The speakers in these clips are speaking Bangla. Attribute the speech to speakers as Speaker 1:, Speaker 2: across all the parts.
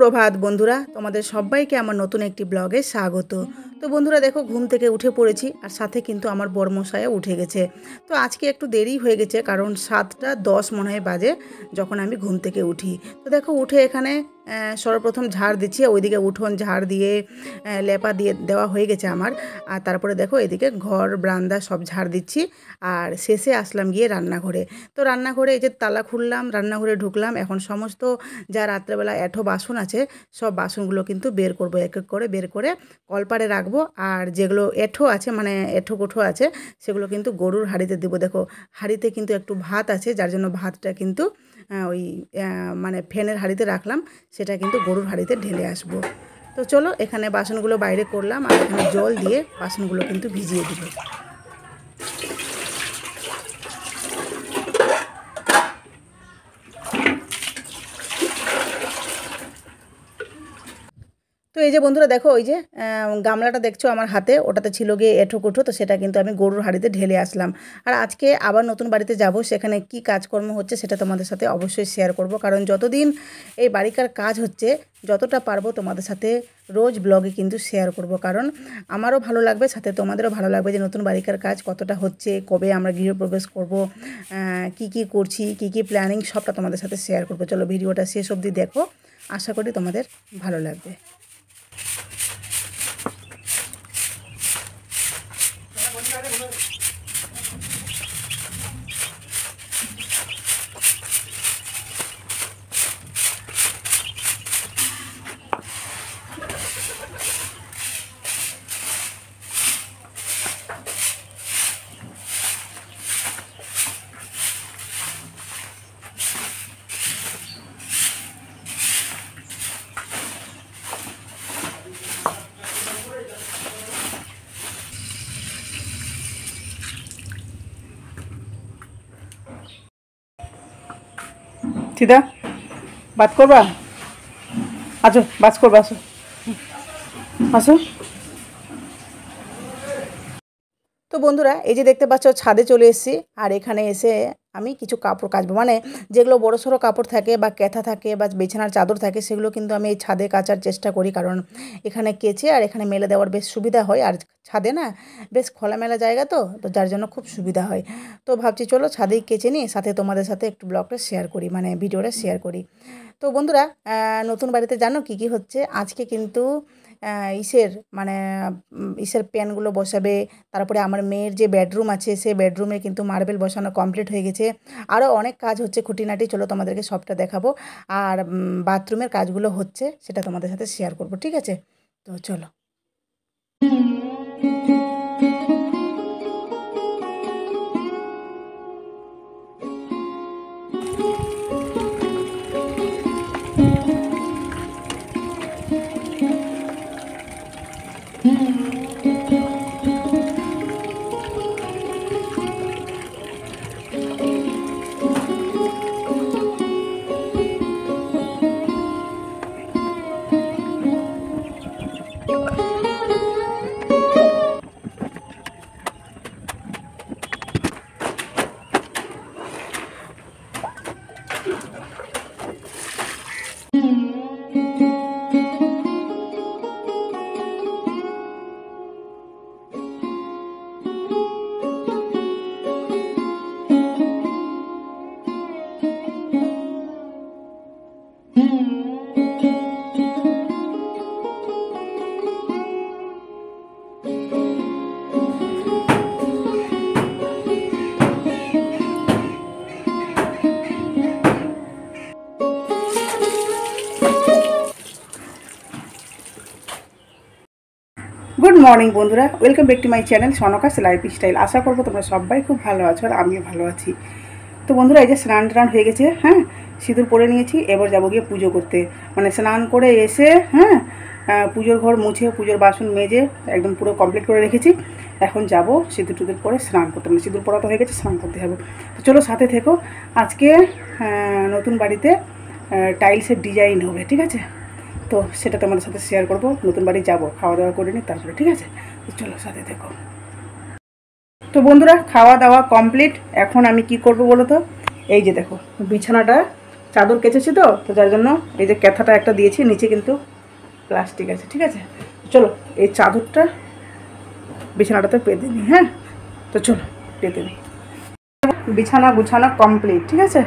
Speaker 1: সুপ্রভাত বন্ধুরা, তোমাদের সবাইকে আমার নতুন একটি ব্লগে স্বাগত। তো বন্ধুরা দেখো, ঘুম থেকে উঠে পড়েছি আর সাথে কিন্তু আমার বরমশাইও উঠে গেছে। তো আজকে একটু দেরি হয়ে গেছে, কারণ 7টা 10 মনে হয় বাজে যখন আমি ঘুম থেকে উঠি। তো দেখো উঠে এখানে সর্বপ্রথম ঝাড় দিচ্ছি, ওইদিকে উঠোন ঝাড় দিয়ে লেপা দিয়ে দেওয়া হয়ে গেছে আমার। আর তারপরে দেখো এদিকে ঘর বারান্দা সব ঝাড় দিচ্ছি। আর শেষে আসলাম গিয়ে রান্নাঘরে। তো রান্নাঘরে এই যে তালা খুললাম, রান্নাঘরে ঢুকলাম। এখন সমস্ত যা রাত্রেবেলা এঁঠো বাসন আছে সব বাসনগুলো কিন্তু বের করব, এক এক করে বের করে কলপারে রাখবো। আর যেগুলো এঁঠো আছে, মানে এঁঠো কোঠো আছে, সেগুলো কিন্তু গরুর হাঁড়িতে দেবো। দেখো হাঁড়িতে কিন্তু একটু ভাত আছে, যার জন্য ভাতটা কিন্তু ওই মানে ফ্যানের হাঁড়িতে রাখলাম, সেটা কিন্তু গরুর হাঁড়িতে ঢেলে আসবো। তো চলো, এখানে বাসনগুলো বাইরে করলাম আর এখানে জল দিয়ে বাসনগুলো কিন্তু ভিজিয়ে দেবো। তো এই যে বন্ধুরা দেখো, ওই যে গামলাটা দেখছো আমার হাতে, ওটাতে ছিল গিয়ে এঁঠো কুঠো, তো সেটা কিন্তু আমি গরুর হাঁড়িতে ঢেলে আসলাম। আর আজকে আবার নতুন বাড়িতে যাব, সেখানে কি কাজকর্ম হচ্ছে সেটা তোমাদের সাথে অবশ্যই শেয়ার করব, কারণ যতদিন এই বাড়িকার কাজ হচ্ছে যতটা পারবো তোমাদের সাথে রোজ ব্লগে কিন্তু শেয়ার করব, কারণ আমারও ভালো লাগবে, সাথে তোমাদেরও ভালো লাগবে যে নতুন বাড়িকার কাজ কতটা হচ্ছে, কবে আমরা গৃহপ্রবেশ করব, কি কি করছি, কি কি প্ল্যানিং, সবটা তোমাদের সাথে শেয়ার করব। চলো ভিডিওটা শেষ অবধি দেখো, আশা করি তোমাদের ভালো লাগবে। সিধা বাদ করবা, আসো বাস করবা, আসো আসো। তো বন্ধুরা এই যে দেখতে পাচ্ছ, ছাদে চলে এসেছি। আর এখানে এসে আমি কিছু কাপড় কাচবো, মানে যেগুলো বড় সড়ো কাপড় থাকে বা ক্যাথা থাকে বা বিছানার চাদর থাকে, সেগুলো কিন্তু আমি এই ছাদে কাচার চেষ্টা করি, কারণ এখানে কেচে আর এখানে মেলে দেওয়ার বেশ সুবিধা হয়। আর ছাদে না বেশ খোলামেলা জায়গা, তো যার জন্য খুব সুবিধা হয়। তো ভাবছি চলো ছাদেই কেচে নিই, সাথে তোমাদের সাথে একটু ব্লগটা শেয়ার করি, মানে ভিডিওটা শেয়ার করি। তো বন্ধুরা নতুন বাড়িতে জানো কি কি হচ্ছে আজকে কিন্তু ইসের মানে ইসের প্যানগুলো বসাবে। তারপরে আমার মেয়ের যে বেডরুম আছে, সেই বেডরুমে কিন্তু মার্বেল বসানো কমপ্লিট হয়ে গেছে। আরও অনেক কাজ হচ্ছে খুঁটিনাটি, চলো তোমাদেরকে সবটা দেখাবো। আর বাথরুমের কাজগুলো হচ্ছে, সেটা তোমাদের সাথে শেয়ার করব, ঠিক আছে? তো চলো। গুড মর্নিং বন্ধুরা, welcome back to my channel সনকাস লাইফস্টাইল। আশা করবো তোমরা সবাই খুব ভালো আছো আর আমিও ভালো আছি। তো বন্ধুরা এই যে স্নান টান হয়ে গেছে, হ্যাঁ সিঁদুর পরে নিয়েছি, এবার যাবো গিয়ে পুজো করতে। মানে স্নান করে এসে হ্যাঁ পুজোর ঘর মুছে, পুজোর বাসন মেজে একদম পুরো কমপ্লিট করে রেখেছি। এখন যাব সিঁদুর টুদুর পরে স্নান করতে, মানে সিঁদুর পরা তো হয়ে গেছে, স্নান করতে যাবো। তো চলো সাথে থেকো। আজকে নতুন বাড়িতে টাইলসের ডিজাইন হবে, ঠিক আছে? তো সেটা তোমাদের সাথে শেয়ার করব। নতুন বাড়ি যাব, খাওয়া দাওয়া করে নিই তারপরে, ঠিক আছে? তো চলো সাথে থেকো। তো বন্ধুরা খাওয়া দাওয়া কমপ্লিট। এখন আমি কি করব বলো তো, এই যে দেখো বিছানাটা চাদর কেচেছি তো, তো যার জন্য এই যে ক্যাথাটা একটা দিয়েছি, নিচে কিন্তু প্লাস্টিক আছে, ঠিক আছে। চলো এই চাদরটা বিছানাটাতে পেতে নিই। হ্যাঁ, তো চলো পেতে নিই। বিছানা গুছানো কমপ্লিট, ঠিক আছে।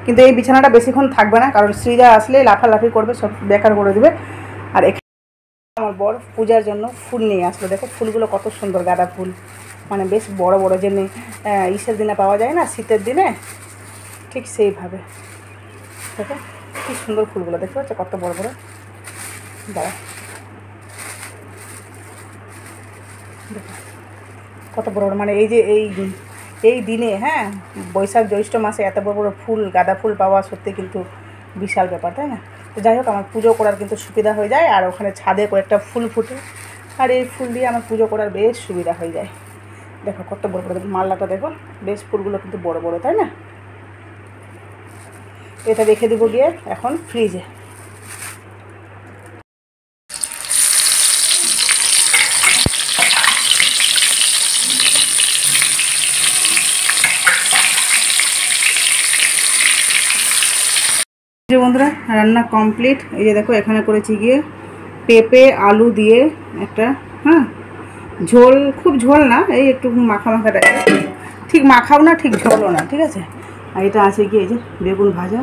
Speaker 1: কিন্তু এই বিছানাটা বেশিক্ষণ থাকবে না, কারণ শ্রীজা আসলে লাফালাফি করবে, সব বেকার করে দেবে। আর এখানে আমার বর পূজার জন্য ফুল নিয়ে আসলো। দেখো ফুলগুলো কত সুন্দর, গাঁদা ফুল, মানে বেশ বড় বড়, যেমনি ইসের দিনে পাওয়া যায় না, শীতের দিনে, ঠিক সেইভাবে। দেখো কি সুন্দর ফুলগুলো, দেখতে পাচ্ছ কত বড় বড়। দাঁড়া, দেখো কত বড় বড়, মানে এই যে এই দিনে, হ্যাঁ, বৈশাখ জ্যৈষ্ঠ মাসে এত বড় বড় ফুল, গাঁদা ফুল পাওয়া সত্যি কিন্তু বিশাল ব্যাপার, তাই না। তো যাই হোক, আমার পুজো করার কিন্তু সুবিধা হয়ে যায়, আর ওখানে ছাদে কয়েকটা ফুল ফুটে, আর এই ফুল দিয়ে আমার পুজো করার বেশ সুবিধা হয়ে যায়। দেখো কত বড় বড়, মাল্লাটা দেখো, বেশ ফুলগুলো কিন্তু বড় বড়, তাই না। এটা রেখে দেবো গিয়ে এখন ফ্রিজে। যে বন্ধুরা, রান্না কমপ্লিট। এই যে দেখো, এখানে করেছি গিয়ে পেঁপে আলু দিয়ে একটা, হ্যাঁ, ঝোল, খুব ঝোল না, এই একটু মাখা মাখা টাইপের, ঠিক মাখাও না ঠিক ঝোলও না, ঠিক আছে। আর এটা আছে গিয়ে এই যে বেগুন ভাজা,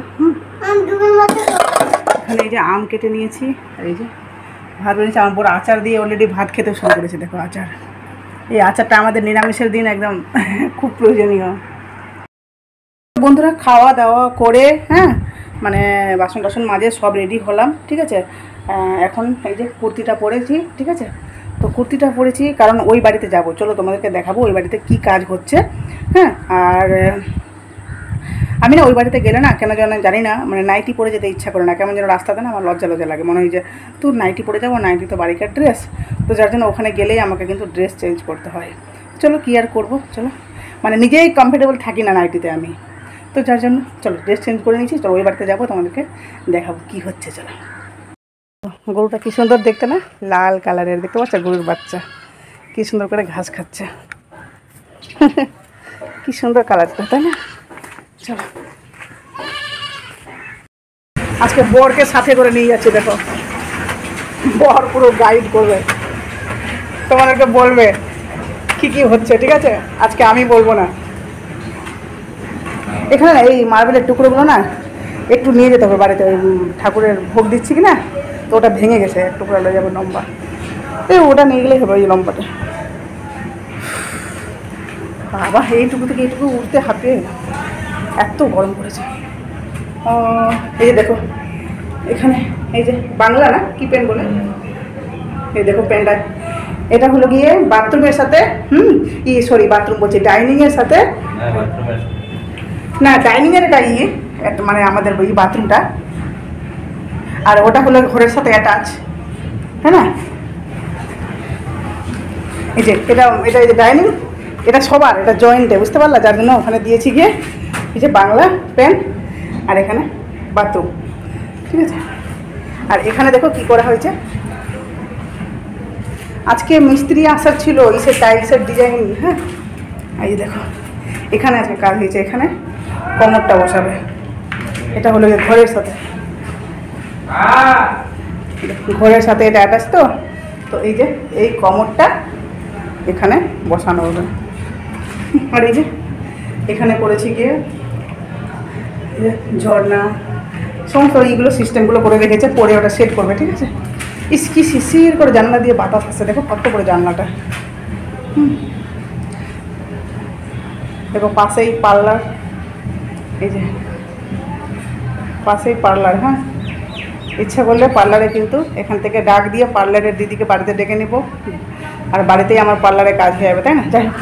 Speaker 1: এখানে এই যে আম কেটে নিয়েছি, আর এই যে ভাত বেরিয়েছে। আমার বড় আচার দিয়ে অলরেডি ভাত খেতে শুরু করেছে। দেখো আচার, এই আচারটা আমাদের নিরামিষের দিন একদম খুব প্রয়োজনীয়। বন্ধুরা খাওয়া দাওয়া করে, হ্যাঁ, মানে বাসন টাসন মাজে সব রেডি হলাম, ঠিক আছে। এখন এই যে কুর্তিটা পরেছি, ঠিক আছে। তো কুর্তিটা পরেছি কারণ ওই বাড়িতে যাব, চলো তোমাদেরকে দেখাবো ওই বাড়িতে কি কাজ হচ্ছে। হ্যাঁ, আর আমি না ওই বাড়িতে গেলে না, কেন যেন জানি না, মানে নাইটি পরে যেতে ইচ্ছা করে না, কেমন যেন রাস্তাতে না আমার লজ্জা লজ্জা লাগে, মনে হয় যে তোর নাইটি পরে যাবো, নাইটি তো বাড়িকার ড্রেস, তো যার জন্য ওখানে গেলেই আমাকে কিন্তু ড্রেস চেঞ্জ করতে হয়। চলো কী আর করবো, চলো, মানে নিজেই কমফর্টেবল থাকি না নাইটিতে আমি, তো যার জন্য চলো ড্রেস চেঞ্জ করে নিচ্ছি। চলো ওই বাড়িতে যাবো, তোমাদেরকে দেখাবো কি হচ্ছে। চলো, গরুটা কি সুন্দর দেখতে না, লাল কালারের, দেখতে পাচ্ছ গরুর বাচ্চা কি সুন্দর করে ঘাস খাচ্ছে কি সুন্দর কালারটা, তাই না। চলো, আজকে বরকে সাথে করে নিয়ে যাচ্ছি। দেখো বর পুরো গাইড করবে, তোমাদেরকে বলবে কি কি হচ্ছে, ঠিক আছে। আজকে আমি বলবো না। এখানে না এই মার্বেলের টুকরোগুলো না একটু নিয়ে যেতে হবে বাড়িতে, ওই ঠাকুরের ভোগ দিচ্ছি কি না, তো ওটা ভেঙে গেছে, এক টুকরা লয়ে যাবো লম্বা, এই ওটা নিয়ে গেলেই হবে, ওই লম্বাটা। বাবা এইটুকু থেকে এইটুকু উঠতে হাঁপিয়ে এত গরম পড়েছে। এই যে দেখো এখানে এই যে বাংলা না কি পেন বলে, এই দেখো পেনটা, এটা হলো গিয়ে বাথরুমের সাথে, বাথরুম বলছি, ডাইনিংয়ের সাথে, না ডাইনিংয়ের এটা একটা মানে আমাদের ওই বাথরুমটা, আর ওটা হলো ঘরের সাথে অ্যাটাচ, হ্যাঁ না। এই যে এটা এটা এই যে ডাইনিং, এটা সবার, এটা জয়েন্টে, বুঝতে পারলা, যার জন্য ওখানে দিয়েছি গিয়ে এই যে বাংলা পেন, আর এখানে বাথরুম, ঠিক আছে। আর এখানে দেখো কি করা হয়েছে, আজকে মিস্ত্রি আসার ছিল ইসের টাইলসের ডিজাইন, হ্যাঁ, এই দেখো এখানে আজকে কাজ হয়েছে, এখানে কমরটা বসাবে, এটা হলো ঘরের সাথে, ঘরের সাথে এটা অ্যাটাচ, তো তো এই যে এই কমরটা এখানে বসানো হবে। আর এই যে এখানে করেছি গিয়ে ঝর্ণা, সমস্ত এইগুলো সিস্টেমগুলো করে রেখেছে, পরে ওটা সেট করবে, ঠিক আছে। ইসকি শিশির করে জানলা দিয়ে বাতাস আসছে, দেখো কত করে জানলাটা। দেখো পাশেই পার্লার, এই যে পাশেই পার্লার, হ্যাঁ, ইচ্ছা করলে পার্লারে কিন্তু এখান থেকে ডাক দিয়ে পার্লারের দিদিকে বাড়িতে ডেকে নেব, আর বাড়িতেই আমার পার্লারে কাজ হয়ে যাবে, তাই না। যাই হোক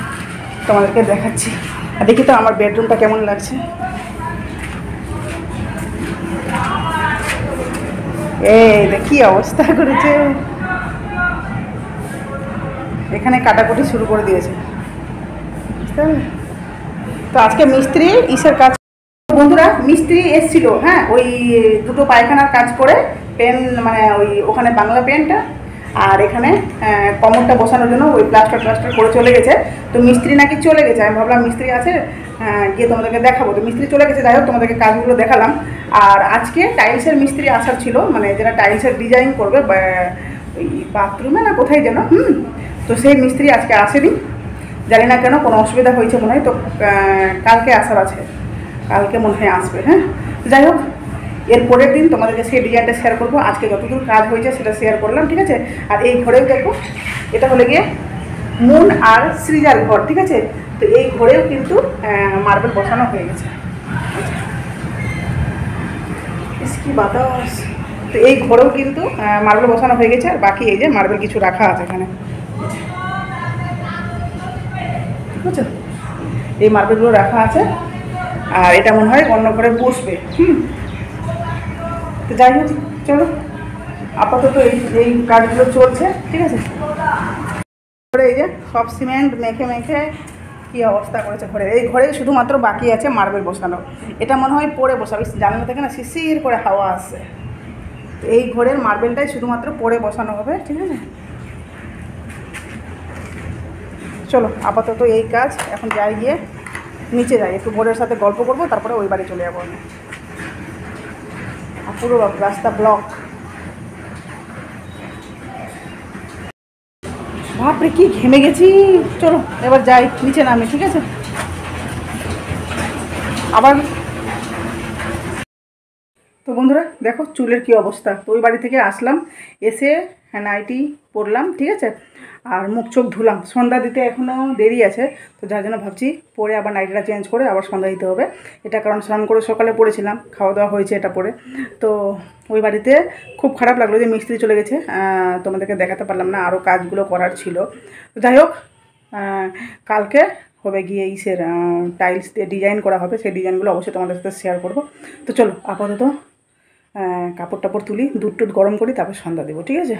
Speaker 1: তোমাদেরকে দেখাচ্ছি, আর দেখি তো আমার বেডরুমটা কেমন লাগছে। এই কি অবস্থা করেছে, এখানে কাটাকুটি শুরু করে দিয়েছে, বুঝতে পারলে। তো আজকে মিস্ত্রি ইসের কাজ, বন্ধুরা মিস্ত্রি এসেছিল, হ্যাঁ, ওই দুটো পায়খানার কাজ করে পেন, মানে ওই ওখানে বাংলা পেনটা আর এখানে কমরটা বসানোর জন্য ওই প্লাস্টার করে চলে গেছে। তো মিস্ত্রি নাকি চলে গেছে, আমি ভাবলাম মিস্ত্রি আছে গিয়ে তোমাদেরকে দেখাবো। তো মিস্ত্রি চলে গেছে, যাই হোক তোমাদেরকে কাজগুলো দেখালাম। আর আজকে টাইলসের মিস্ত্রি আসার ছিল, মানে যারা টাইলসের ডিজাইন করবে ওই বাথরুমে না কোথায় যেন, তো সেই মিস্ত্রি আজকে আসেনি, জানি না কেন, কোনো অসুবিধা হয়েছে মনে হয়। তো কালকে আসার আছে, কালকে মনে হয় আসবে। হ্যাঁ, যাই হোক এর পরের দিন তোমাদেরকে সেই ডিজাইনটা শেয়ার করবো। আজকে যতদূর কাজ হয়েছে সেটা শেয়ার করলাম, ঠিক আছে। আর এই ঘরেও দেখো, এটা হলে গিয়ে মুন আর সৃজার ঘর, ঠিক আছে। তো এই ঘরেও কিন্তু মার্বেল বসানো হয়ে গেছে। কি বাতাস! তো এই ঘরেও কিন্তু মার্বেল বসানো হয়ে গেছে, আর বাকি এই যে মার্বেল কিছু রাখা আছে এখানে, বুঝছো, এই মার্বেলগুলো রাখা আছে। আর এটা মনে হয় অন্য ঘরে বসবে। তো যাই হোক, চলো আপাতত এই কাজগুলো চলছে, ঠিক আছে। এই যে সব সিমেন্ট মেখে মেখে কী অবস্থা করেছে ঘরে। এই ঘরে শুধুমাত্র বাকি আছে মার্বেল বসানো। এটা মনে হয় পরে বসাবে, জানলা থেকে না শিশির করে হাওয়া আসছে। এই ঘরের মার্বেলটাই শুধুমাত্র পরে বসানো হবে, ঠিক আছে। চলো আপাতত এই কাজ, এখন যাই গিয়ে নিচে যাই, একটু বোর্ডের সাথে গল্প করবো, তারপরে ওই বাড়ি চলে যাবো আমি। আর পুরো রাস্তা ব্লক, বাপরে কি ঘেমে গেছি। চলো এবার যাই নিচে নামে, ঠিক আছে। আবার তো বন্ধুরা দেখো চুলের কি অবস্থা। তো ওই বাড়ি থেকে আসলাম, এসে নাইটি পরলাম, ঠিক আছে। আর মুখ চোখ ধুলাম, সন্ধ্যা দিতে এখনও দেরি আছে। তো যার জন্য ভাবছি পরে আবার নাইটিটা চেঞ্জ করে আবার সন্ধ্যা দিতে হবে। এটা কারণ স্নান করে সকালে পড়েছিলাম, খাওয়া দাওয়া হয়েছে এটা পরে। তো ওই বাড়িতে খুব খারাপ লাগলো যে মিস্ত্রি চলে গেছে, তোমাদেরকে দেখাতে পারলাম না, আরও কাজগুলো করার ছিল। তো যাই হোক, কালকে হবে গিয়ে ইসের টাইলস দিয়ে ডিজাইন করা হবে, সেই ডিজাইনগুলো অবশ্যই তোমাদের সাথে শেয়ার করবো। তো চলো আপাতত কাপড় টাপড় তুলি, দুধ টুধ গরম করি, তারপর সন্ধ্যা দেবো, ঠিক আছে।